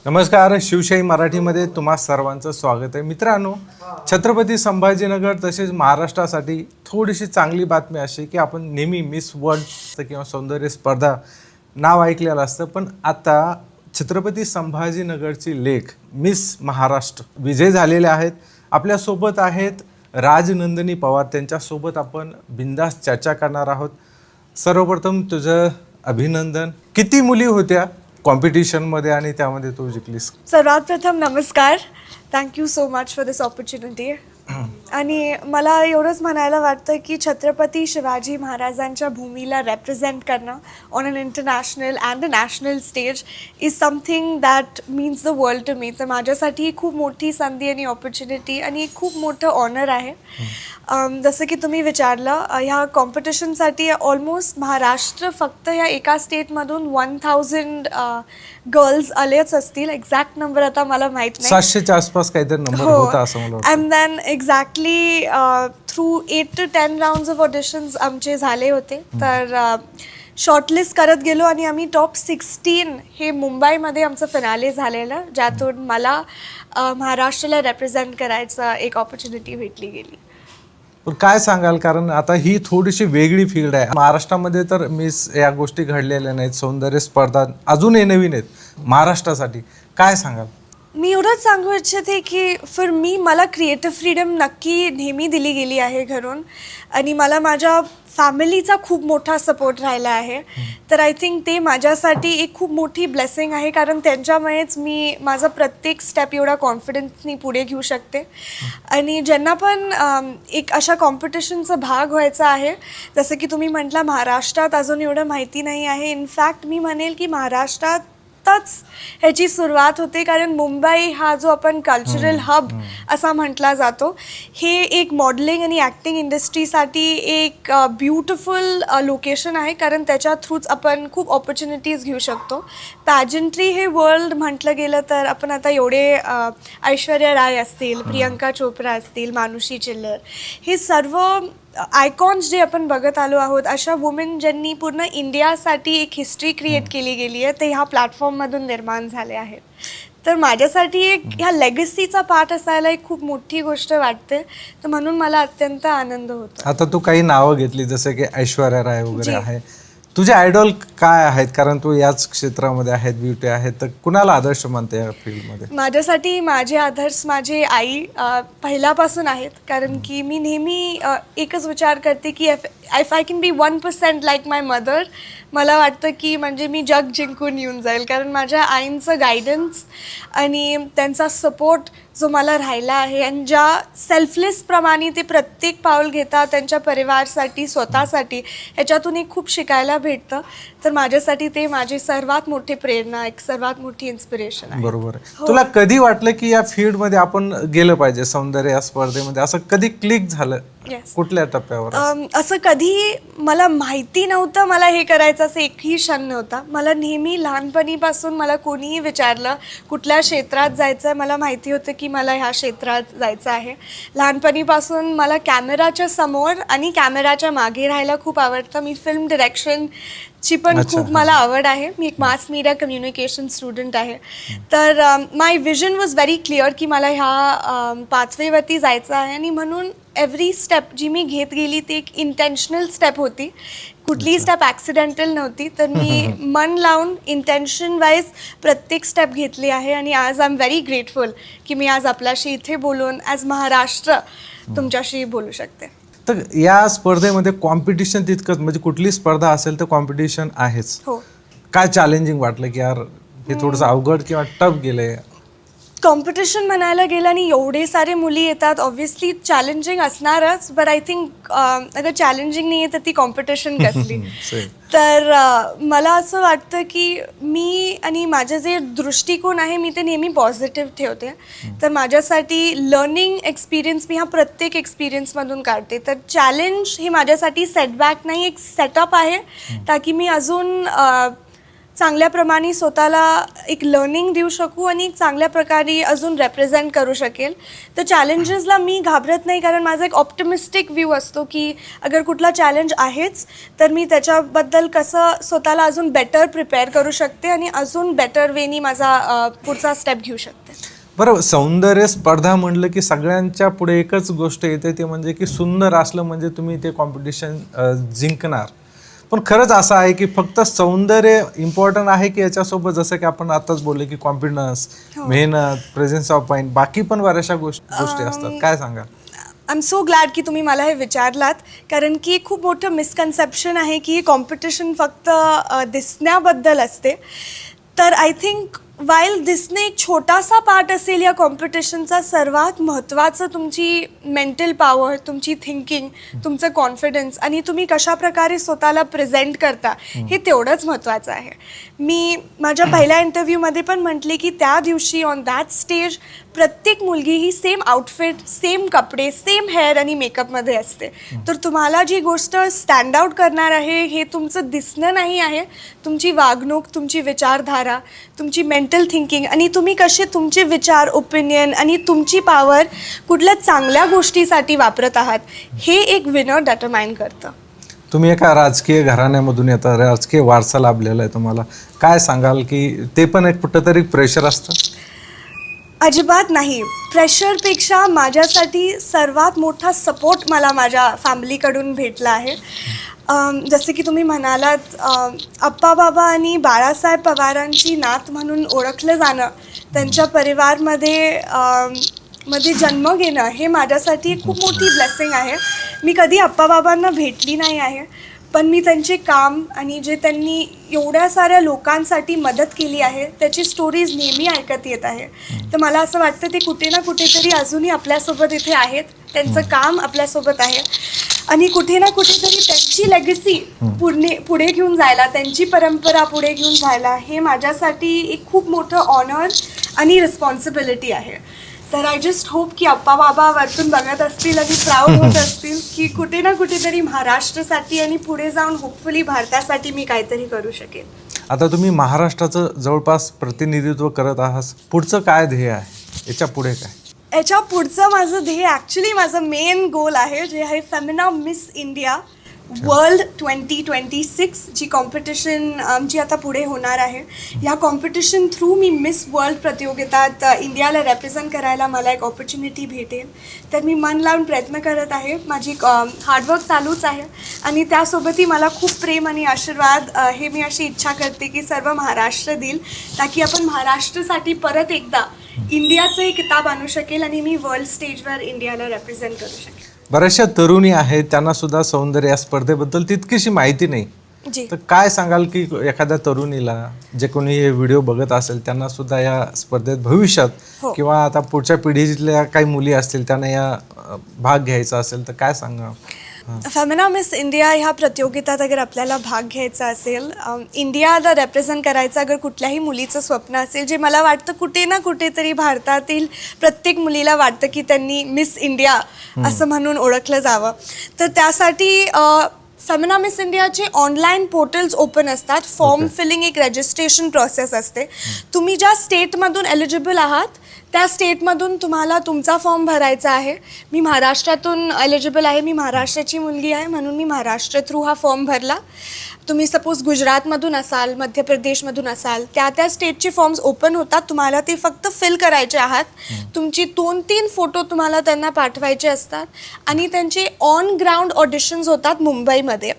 नमस्कार, शिवशाही मराठीमध्ये तुम्हा सर्वांचं स्वागत आहे. मित्रांनो, छत्रपती संभाजीनगर तसेच महाराष्ट्रासाठी थोडीशी चांगली बातमी अशी की आपण नेहमी मिस वर्ल्ड किंवा सौंदर्य स्पर्धा नाव ऐकलेलं असतं, पण आता छत्रपती संभाजीनगरची लेक मिस महाराष्ट्र विजय झालेले आहेत. आपल्यासोबत आहेत राजनंदिनी पवार, त्यांच्यासोबत आपण बिंदास चर्चा करणार आहोत. सर्वप्रथम तुझं अभिनंदन. किती मुली होत्या कॉम्पिटिशनमध्ये आणि त्यामध्ये तू जिंकलीस? सर्वात प्रथम नमस्कार. Thank you so much for this opportunity. आणि मला एवढंच म्हणायला वाटतं की छत्रपती शिवाजी महाराजांच्या भूमीला रेप्रेझेंट करणं on an international and a national stage is something that means the world to me. तर माझ्यासाठी ही खूप मोठी संधी आणि ऑपॉर्च्युनिटी आणि खूप मोठं ऑनर आहे. जसं की तुम्ही विचारलं, ह्या कॉम्पिटिशनसाठी ऑलमोस्ट महाराष्ट्र फक्त ह्या एका स्टेटमधून 1000 गर्ल्स आलेच असतील. एक्झॅक्ट नंबर आता मला माहीत नाही. 700च्या आसपास काहीतरी नंबर होता असं मला वाटतं. And then exactly through 8 to 10 rounds of auditions आमचे झाले होते. तर शॉर्टलिस्ट करत गेलो आणि आम्ही टॉप 16 हे मुंबईमध्ये आमचं फिनाले झालेलं, ज्यातून मला महाराष्ट्राला रेप्रेझेंट करायचं एक ऑपॉर्च्युनिटी भेटली गेली. पण काय सांगाल, कारण आता ही थोडीशी वेगळी फील्ड आहे. महाराष्ट्रामध्ये तर मिस या गोष्टी घडलेल्या नाहीत, सौंदर्य स्पर्धा अजूनही नवीन आहेत. महाराष्ट्रासाठी काय सांगाल? मी एवढंच सांगू इच्छिते की फॉर मी मला क्रिएटिव्ह फ्रीडम नक्की नेहमी दिली गेली आहे घरून, आणि मला माझ्या फॅमिलीचा खूप मोठा सपोर्ट राहिला आहे. तर आय थिंक ते माझ्यासाठी एक खूप मोठी ब्लेसिंग आहे, कारण त्यांच्यामुळेच मी माझा प्रत्येक स्टेप एवढा कॉन्फिडन्सनी पुढे घेऊ शकते. आणि ज्यांना पण एक अशा कॉम्पिटिशनचा भाग व्हायचा आहे, जसं की तुम्ही म्हटला महाराष्ट्रात अजून एवढं माहिती नाही आहे. इनफॅक्ट मी म्हणेल की महाराष्ट्रात ह्याची सुरुवात होते, कारण मुंबई हा जो आपण कल्चरल हब असा म्हटला जातो, हे एक मॉडेलिंग आणि ॲक्टिंग इंडस्ट्रीसाठी एक ब्युटिफुल लोकेशन आहे, कारण त्याच्या थ्रूच आपण खूप ऑपॉर्च्युनिटीज घेऊ शकतो. पॅजंट्री हे वर्ल्ड म्हटलं गेलं तर आपण आता एवढे ऐश्वर्या राय असतील, प्रियंका चोप्रा असतील, मानुषी चिल्लर, हे सर्व आयकॉन्स जे आपण बघत आलो आहोत, अशा वुमेन ज्यांनी पूर्ण इंडियासाठी एक हिस्ट्री क्रिएट केली गेली आहे, ते ह्या प्लॅटफॉर्ममधून निर्माण झाले आहेत. तर माझ्यासाठी एक ह्या लेगसीचा पार्ट असायला एक खूप मोठी गोष्ट वाटते. तर म्हणून मला अत्यंत आनंद होतो. आता तू काही नावं घेतली, जसं की ऐश्वर्या राय वगैरे आहे. तुझे आयडॉल काय आहेत? कारण तू याच क्षेत्रामध्ये आहेत, ब्युटी आहेत, तर कुणाला आदर्श मानते या फील्डमध्ये? माझ्यासाठी माझे आदर्श माझे आई पहिल्यापासून आहेत, कारण की मी नेहमी एकच विचार करते की if I can be 1% like my mother, मला वाटतं की म्हणजे मी जग जिंकून येऊन जाईल. कारण माझ्या आईंचं गायडन्स आणि त्यांचा सपोर्ट जो मला राहिला आहे, आणि ज्या सेल्फलेसप्रमाणे ते प्रत्येक पाऊल घेतात त्यांच्या परिवारासाठी, स्वतःसाठी, ह्याच्यातून एक खूप शिकायला भेटतं. तर माझ्यासाठी ते माझी सर्वात मोठी प्रेरणा, एक सर्वात मोठी इन्स्पिरेशन आहे. बरोबर आहे. तुला कधी वाटलं की या फील्डमध्ये आपण गेलं पाहिजे, सौंदर्य या स्पर्धेमध्ये? असं कधी क्लिक झालं? कुठल्या टप्प्यावर? असं कधी मला माहिती नव्हतं मला हे करायचं असं एकही क्षण नव्हता. मला नेहमी लहानपणीपासून मला कोणीही विचारलं कुठल्या क्षेत्रात जायचं आहे, मला माहिती होतं की मला ह्या क्षेत्रात जायचं आहे. लहानपणीपासून मला कॅमेराच्या समोर आणि कॅमेराच्या मागे राहायला खूप आवडतं. मी फिल्म डिरेक्शनची पण खूप मला आवड आहे. मी एक मास मीडिया कम्युनिकेशन स्टुडंट आहे. तर माय विजन वॉज व्हेरी क्लिअर की मला ह्या पाथवेवरती जायचं आहे, आणि म्हणून एव्हरी स्टेप जी मी घेत गेली ती एक इंटेन्शनल स्टेप होती. कुठलीही स्टेप ॲक्सिडेंटल नव्हती. तर मी मन लावून इंटेन्शन वाईज प्रत्येक स्टेप घेतली आहे, आणि आज आय एम व्हेरी ग्रेटफुल की मी आज आपल्याशी इथे बोलून ॲज महाराष्ट्र तुमच्याशी बोलू शकते. तर या स्पर्धेमध्ये कॉम्पिटिशन तितकंच, म्हणजे कुठली स्पर्धा असेल तर कॉम्पिटिशन आहेच. हो. काय चॅलेंजिंग वाटलं की यार हे थोडंसं अवघड किंवा टफ गेलंय? कॉम्पिटिशन म्हणायला गेलं आणि एवढे सारे मुली येतात, ऑब्व्हियसली चॅलेंजिंग असणारच. बट आय थिंक अगर चॅलेंजिंग नाही आहे तर ती कॉम्पिटिशन कसली? तर मला असं वाटतं की मी आणि माझं जे दृष्टिकोन आहे मी ते नेहमी पॉझिटिव्ह ठेवते. तर माझ्यासाठी लर्निंग एक्सपिरियन्स मी हा प्रत्येक एक्सपिरियन्समधून काढते. तर चॅलेंज हे माझ्यासाठी सेटबॅक नाही, एक सेटअप आहे, ताकी मी अजून चांगल्याप्रमाणे स्वतःला एक लर्निंग देऊ शकू आणि एक चांगल्या प्रकारे अजून रेप्रेझेंट करू शकेल. तर चॅलेंजेसला मी घाबरत नाही, कारण माझा एक ऑप्टिमिस्टिक व्ह्यू असतो की अगर कुठला चॅलेंज आहेच तर मी त्याच्याबद्दल कसं स्वतःला अजून बेटर प्रिपेअर करू शकते आणि अजून बेटर वेनी माझा पुढचा स्टेप घेऊ शकते. बरं, सौंदर्य स्पर्धा म्हणलं की सगळ्यांच्या पुढे एकच गोष्ट येते, ते म्हणजे की सुंदर असलं म्हणजे तुम्ही ते कॉम्पिटिशन जिंकणार. पण खरंच असं आहे की फक्त सौंदर्य इम्पॉर्टंट आहे की याच्यासोबत जसं की आपण आताच बोलले की कॉन्फिडन्स, मेहनत, प्रेझेन्स ऑफ माइंड, बाकी पण बऱ्याचशा गोष्टी असतात, काय सांगा? आय एम सो ग्लॅड की तुम्ही मला हे विचारलात, कारण की खूप मोठं मिसकन्सेप्शन आहे की कॉम्पिटिशन फक्त दिसण्याबद्दल असते. तर आय थिंक वाईल दिसणे एक छोटासा पार्ट असेल या कॉम्पिटिशनचा, सर्वात महत्त्वाचं तुमची मेंटल पॉवर, तुमची थिंकिंग, तुमचं कॉन्फिडन्स आणि तुम्ही कशाप्रकारे स्वतःला प्रेझेंट करता हे तेवढंच महत्त्वाचं आहे. मी माझ्या पहिल्या इंटरव्ह्यूमध्ये पण म्हटले की त्या दिवशी ऑन दॅट स्टेज प्रत्येक मुलगी ही सेम आउटफिट, सेम कपडे, सेम हेअर आणि मेकअपमध्ये असते. तर तुम्हाला जी गोष्ट स्टँड आउट करणार आहे हे तुमचं दिसणं नाही आहे, तुमची वागणूक, तुमची विचारधारा, तुमची मेंटल थिंकिंग आणि तुम्ही कसे तुमचे विचार, ओपिनियन आणि तुमची पॉवर कुठल्या चांगल्या गोष्टीसाठी वापरत आहात हे एक विनर डिटरमाइन करतं. तुम्ही एका राजकीय घराण्यामधून येता, राजकीय वारसा लाभलेला आहे तुम्हाला, काय सांगाल की ते पण एक कुठंतरी प्रेशर असतं? अजिबात नाही. प्रेशरपेक्षा माझ्यासाठी सर्वात मोठा सपोर्ट मला माझ्या फॅमिलीकडून भेटला आहे. जसे की तुम्ही म्हणालात, आप्पा बाबा आणि बाळासाहेब पवारांची नात म्हणून ओळखलं जाणं, त्यांच्या परिवारमध्ये मध्ये जन्म घेणं हे माझ्यासाठी एक खूप मोठी ब्लेसिंग आहे. मी कधी आप्पा बाबांना भेटली नाही आहे, पण मी त्यांचे काम आणि जे त्यांनी एवढ्या साऱ्या लोकांसाठी मदत केली आहे त्याची स्टोरीज नेहमी ऐकत येत आहे. तर मला असं वाटतं ते कुठे ना कुठेतरी अजूनही आपल्यासोबत इथे आहेत, त्यांचं काम आपल्यासोबत आहे आणि कुठे ना कुठेतरी त्यांची लेगसी पुढे घेऊन जायला, त्यांची परंपरा पुढे घेऊन जायला हे माझ्यासाठी एक खूप मोठं ऑनर आणि रिस्पॉन्सिबिलिटी आहे. तर आय जस्ट होप की आप्पा बाबा वरतून बघत असतील आणि प्राऊड होत असतील की कुठे ना कुठेतरी महाराष्ट्रासाठी आणि पुढे जाऊन होपफुली भारतासाठी मी काहीतरी करू शकेन. आता तुम्ही महाराष्ट्राचं जवळपास प्रतिनिधित्व करत आहात, पुढचं काय ध्येय आहे, याच्या पुढे काय? याच्या पुढचं माझं ध्येय ॲक्च्युली माझं मेन गोल आहे, जे आहे फेमिना मिस इंडिया वर्ल्ड 2026, जी कॉम्पिटिशन आमची आता पुढे होणार आहे. या कॉम्पिटिशन थ्रू मी मिस वर्ल्ड प्रतियोगितात इंडियाला रेप्रेझेंट करायला मला एक ऑपॉर्च्युनिटी भेटेल. तर मी मन लावून प्रयत्न करत आहे, माझी हार्डवर्क चालूच आहे आणि त्यासोबतही मला खूप प्रेम आणि आशीर्वाद हे मी अशी इच्छा करते की सर्व महाराष्ट्र देईल, ताकी आपण महाराष्ट्रासाठी परत एकदा इंडियाचं एक किताब आणू शकेल आणि मी वर्ल्ड स्टेजवर इंडियाला रेप्रेझेंट करू शकेल. बऱ्याचशा तरुणी आहेत, त्यांना सुद्धा सौंदर्य या स्पर्धेबद्दल तितकीशी माहिती नाही, जी. तर काय सांगाल की एखाद्या तरुणीला, जे कोणी हे व्हिडिओ बघत असेल त्यांना सुद्धा या स्पर्धेत भविष्यात किंवा आता पुढच्या पिढीतल्या काही मुली असतील त्यांना या भाग घ्यायचा असेल तर काय सांगा? फेमिना मिस इंडिया ह्या प्रतियोगितात अगर आपल्याला भाग घ्यायचा असेल, इंडियाला रेप्रेझेंट करायचं अगर कुठल्याही मुलीचं स्वप्न असेल, जे मला वाटतं कुठे ना कुठेतरी भारतातील प्रत्येक मुलीला वाटतं की त्यांनी मिस इंडिया असं म्हणून ओळखलं जावं, तर त्यासाठी फेमिना मिस इंडियाचे ऑनलाईन पोर्टल्स ओपन असतात. फॉर्म फिलिंग एक रजिस्ट्रेशन प्रोसेस असते. तुम्ही ज्या स्टेटमधून एलिजिबल आहात त्या स्टेटमधून तुम्हाला तुमचा फॉर्म भरायचा आहे. मी महाराष्ट्रातून एलिजिबल आहे, मी महाराष्ट्राची मुलगी आहे म्हणून मी महाराष्ट्र थ्रू हा फॉर्म भरला. तुम्ही सपोज गुजरातमधून असाल, मध्य प्रदेशमधून असाल, त्या स्टेटचे फॉर्म्स ओपन होतात. तुम्हाला ते फक्त फिल करायचे आहात. तुमची 2-3 फोटो तुम्हाला त्यांना पाठवायचे असतात आणि त्यांचे ऑन ग्राउंड ऑडिशन्स होतात मुंबईमध्ये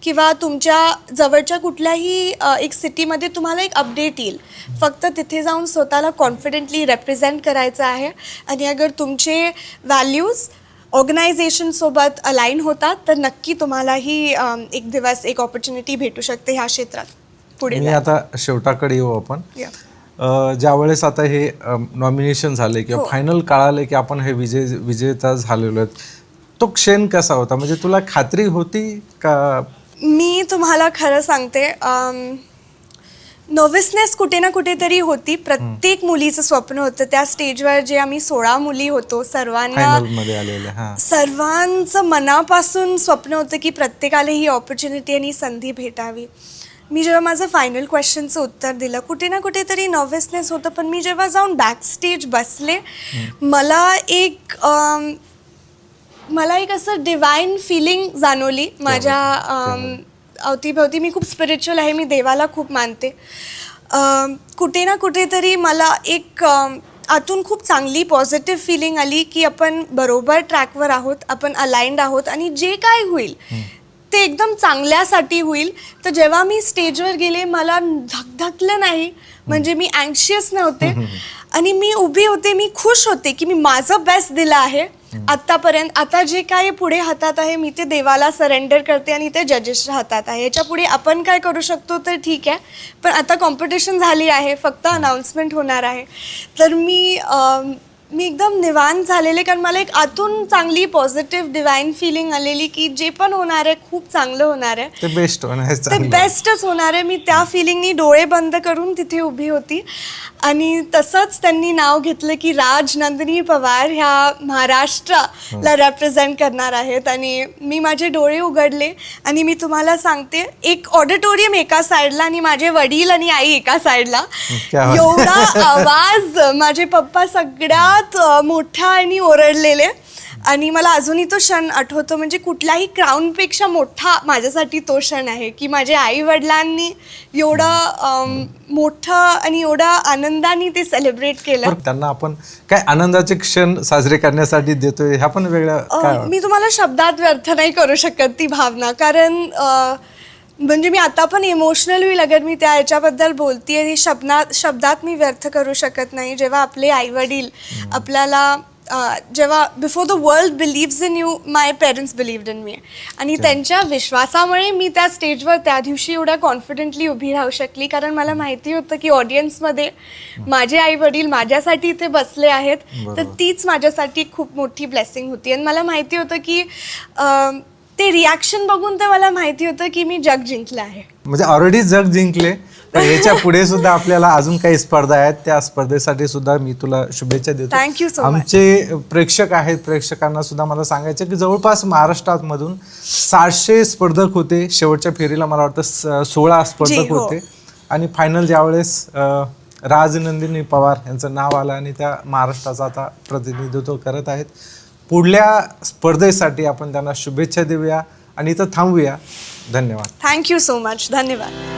किंवा तुमच्या जवळच्या कुठल्याही एक सिटीमध्ये तुम्हाला एक अपडेट येईल. फक्त तिथे जाऊन स्वतःला कॉन्फिडेंटली रेप्रेझेंट करायचं आहे आणि अगर तुमचे व्हॅल्यूज ऑर्गनायझेशनसोबत अलाइन होतात तर नक्की तुम्हालाही एक दिवस एक ऑपॉर्च्युनिटी भेटू शकते ह्या क्षेत्रात पुढे. मी आता शेवटाकडे येऊ आपण. ज्यावेळेस आता हे नॉमिनेशन झाले किंवा फायनल कळाले की आपण हे विजेता झालेलो आहेत, तो क्षण कसा होता? म्हणजे तुला खात्री होती का? मी तुम्हाला खरं सांगते, नर्वसनेस कुठे ना कुठेतरी होती. प्रत्येक मुलीचं स्वप्न होतं त्या स्टेजवर, जे आम्ही 16 मुली होतो, सर्वांचं मनापासून स्वप्न होतं की प्रत्येकाला ही ऑपॉर्च्युनिटी आणि संधी भेटावी. मी जेव्हा माझं फायनल क्वेश्चनचं उत्तर दिलं, कुठे ना कुठेतरी नर्वसनेस होतं, पण मी जेव्हा जाऊन बॅक स्टेज बसले, मला एक असं डिवाइन फिलिंग जाणवली माझ्या अवतीभवती. मी खूप स्पिरिच्युअल आहे, मी देवाला खूप मानते. कुठे ना कुठेतरी मला एक आतून खूप चांगली पॉझिटिव्ह फिलिंग आली की आपण बरोबर ट्रॅकवर आहोत, आपण अलाइन्ड आहोत आणि जे काय होईल ते एकदम चांगल्यासाठी होईल. तर जेव्हा मी स्टेजवर गेले मला धकधकलं नाही, म्हणजे मी अँक्शियस नव्हते आणि मी उभी होते, मी खुश होते की मी माझं बेस्ट दिलं आहे आत्तापर्यंत. आता जे काय पुढे हातात आहे मी ते देवाला सरेंडर करते आणि ते जजेसच्या हातात आहे. याच्या पुढे आपण काय करू शकतो तर ठीक आहे, पण आता कॉम्पिटिशन झाली आहे, फक्त अनाऊन्समेंट होणार आहे. तर मी एकदम निवांत झालेले, कारण मला एक आतून चांगली पॉझिटिव्ह डिवाइन फिलिंग आलेली की जे पण होणार आहे खूप चांगलं होणार आहे, ते बेस्ट होणार, ते बेस्टच होणार आहे. मी त्या फिलिंगनी डोळे बंद करून तिथे उभी होती आणि तसंच त्यांनी नाव घेतलं की राजनंदिनी पवार ह्या महाराष्ट्राला रेप्रेझेंट करणार आहेत. आणि मी माझे डोळे उघडले आणि मी तुम्हाला सांगते, एक ऑडिटोरियम एका साईडला आणि माझे वडील आणि आई एका साईडला, एवढा आवाज, माझे पप्पा सगळ्यात मोठा आणि ओरडलेले. आणि मला अजूनही तो क्षण आठवतो, म्हणजे कुठल्याही क्राऊनपेक्षा मोठा माझ्यासाठी तो क्षण आहे की माझ्या आई वडिलांनी एवढं मोठं आणि एवढा आनंदाने ते सेलिब्रेट केलं. त्यांना आपण काय आनंदाचे क्षण साजरे करण्यासाठी देतोय, ह्या पण वेगळं काय? मी तुम्हाला शब्दात व्यर्थ नाही करू शकत ती भावना, कारण म्हणजे मी आता पण इमोशनल होईल अगर मी त्या याच्याबद्दल बोलते आणि शब्दात मी व्यर्थ करू शकत नाही. जेव्हा आपले आईवडील आपल्याला जेव्हा before the world believes in you, my parents believed in me, आणि त्यांच्या विश्वासामुळे मी त्या स्टेजवर त्या दिवशी एवढ्या कॉन्फिडेंटली उभी राहू शकली, कारण मला माहिती होतं की ऑडियन्समध्ये माझे आई वडील माझ्यासाठी इथे बसले आहेत. तर तीच माझ्यासाठी खूप मोठी ब्लेसिंग होती. आणि मला माहिती होतं की ते रिॲक्शन बघून तर मला माहिती होतं की मी जग जिंकलं आहे. म्हणजे ऑलरेडी जग जिंकले, पण याच्या पुढे सुद्धा आपल्याला अजून काही स्पर्धा आहेत, त्या स्पर्धेसाठी सुद्धा मी तुला शुभेच्छा देतो. Thank you so much. आमचे प्रेक्षक आहेत, प्रेक्षकांना सुद्धा मला सांगायचं की जवळपास महाराष्ट्रामधून 700 स्पर्धक होते. शेवटच्या फेरीला मला वाटतं 16 स्पर्धक होते आणि फायनल ज्यावेळेस राजनंदिनी पवार यांचं नाव आलं आणि त्या महाराष्ट्राचं आता प्रतिनिधित्व करत आहेत. पुढल्या स्पर्धेसाठी आपण त्यांना शुभेच्छा देऊया आणि इथं थांबूया. धन्यवाद. Thank you so much. धन्यवाद.